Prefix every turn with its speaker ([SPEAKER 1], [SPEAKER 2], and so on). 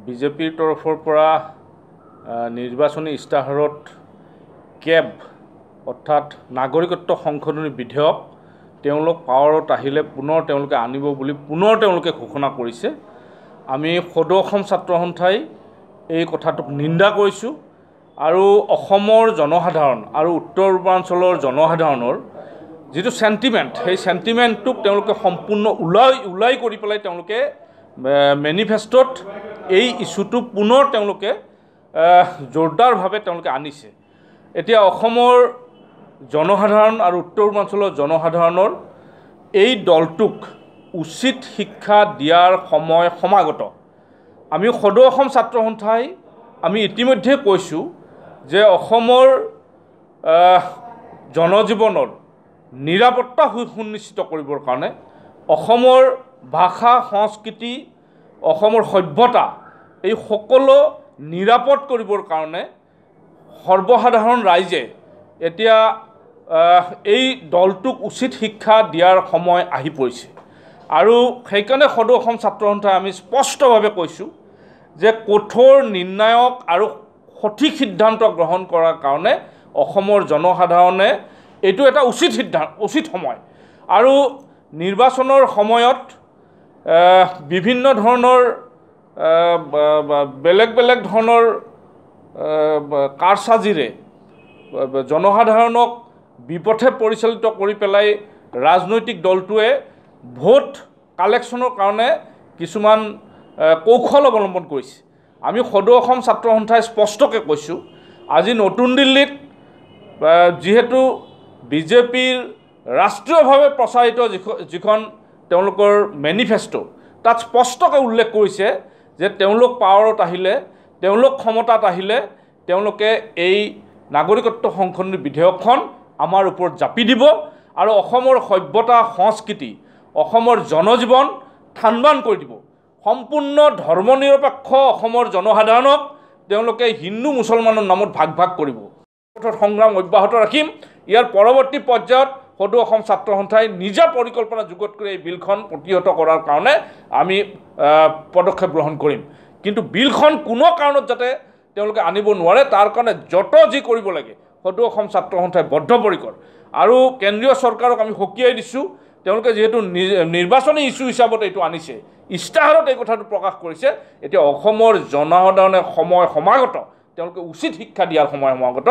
[SPEAKER 1] বিজেপিৰ তৰফৰ পৰা নিৰ্বাচনী ইস্তাহাৰত কেব অৰ্থাৎ নাগৰিকত্ব সংশোধনী বিধেয়ক তেওঁলোক পাৱাৰত আহিলে পুনৰ তেওঁলোকে আনিব বুলি পুনৰ তেওঁলোকে ঘোষণা কৰিছে। আমি সদৌ অসম ছাত্ৰ সন্থাই এই কথাটোক নিন্দা কৰিছোঁ আৰু অসমৰ জনসাধাৰণ আৰু উত্তৰ পূৰ্বাঞ্চলৰ জনসাধাৰণৰ যিটো সেন্টিমেন্ট সেই সেন্টিমেন্টটোক তেওঁলোকে সম্পূৰ্ণ উলাই কৰি পেলাই তেওঁলোকে মেনিফেষ্টত এই ইস্যুটো পুনৰ তেওঁলোকে জোৰদাৰভাৱে তেওঁলোকে আনিছে। এতিয়া অসমৰ জনসাধাৰণ আৰু উত্তৰ পূৰ্বাঞ্চলৰ জনসাধাৰণৰ এই দলটোক উচিত শিক্ষা দিয়াৰ সময় সমাগত। আমি সদৌ অসম ছাত্ৰ সন্থাই আমি ইতিমধ্যে কৈছোঁ যে অসমৰ জনজীৱনৰ নিৰাপত্তা সুনিশ্চিত কৰিবৰ কাৰণে অসমৰ ভাষা সংস্কৃতি অসমৰ সভ্যতা এই সকলো নিৰাপদ কৰিবৰ কাৰণে সৰ্বসাধাৰণ ৰাইজে এতিয়া এই দলটোক উচিত শিক্ষা দিয়াৰ সময় আহি পৰিছে আৰু সেইকাৰণে সদৌ অসম ছাত্ৰ সন্থাই আমি স্পষ্টভাৱে কৈছোঁ যে কঠোৰ নিৰ্ণায়ক আৰু সঠিক সিদ্ধান্ত গ্ৰহণ কৰাৰ কাৰণে অসমৰ জনসাধাৰণে এইটো এটা উচিত সময় আৰু নিৰ্বাচনৰ সময়ত বিভিন্ন ধৰণৰ বেলেগ ধৰণৰ কাৰসাজিৰে জনসাধাৰণক বিপথে পৰিচালিত কৰি পেলাই ৰাজনৈতিক দলটোৱে ভোট কালেকশ্যনৰ কাৰণে কিছুমান কৌশল অৱলম্বন কৰিছে। আমি সদৌ অসম ছাত্ৰ সন্থাই স্পষ্টকৈ কৈছোঁ আজি নতুন দিল্লীত যিহেতু বিজেপিৰ ৰাষ্ট্ৰীয়ভাৱে প্ৰচাৰিত যিখন তেওঁলোকৰ মেনিফেষ্টো তাত স্পষ্টকৈ উল্লেখ কৰিছে যে তেওঁলোক পাৱাৰত আহিলে তেওঁলোক ক্ষমতাত আহিলে তেওঁলোকে এই নাগৰিকত্ব সংশোধনী বিধেয়কখন আমাৰ ওপৰত জাপি দিব আৰু অসমৰ সভ্যতা সংস্কৃতি অসমৰ জনজীৱন থানবান কৰি দিব। সম্পূৰ্ণ ধৰ্মনিৰপেক্ষ অসমৰ জনসাধাৰণক তেওঁলোকে হিন্দু মুছলমানৰ নামত ভাগ কৰিব। সংগ্ৰাম অব্যাহত ৰাখিম। ইয়াৰ পৰৱৰ্তী পৰ্যায়ত সদৌ অসম ছাত্ৰ সন্থাই নিজা পৰিকল্পনা যুগুত কৰি এই বিলখন প্ৰতিহত কৰাৰ কাৰণে আমি পদক্ষেপ গ্ৰহণ কৰিম। কিন্তু বিলখন কোনো কাৰণত যাতে তেওঁলোকে আনিব নোৱাৰে তাৰ কাৰণে যত যি কৰিব লাগে সদৌ অসম ছাত্ৰ সন্থাই বদ্ধপৰিকৰ আৰু কেন্দ্ৰীয় চৰকাৰক আমি সকীয়াই দিছোঁ। তেওঁলোকে যিহেতু নিৰ্বাচনী ইস্যু হিচাপত এইটো আনিছে ইস্তাহাৰত এই কথাটো প্ৰকাশ কৰিছে এতিয়া অসমৰ জনসাধাৰণে সময় সমাগত তেওঁলোকে উচিত শিক্ষা দিয়াৰ সময় সমাগত।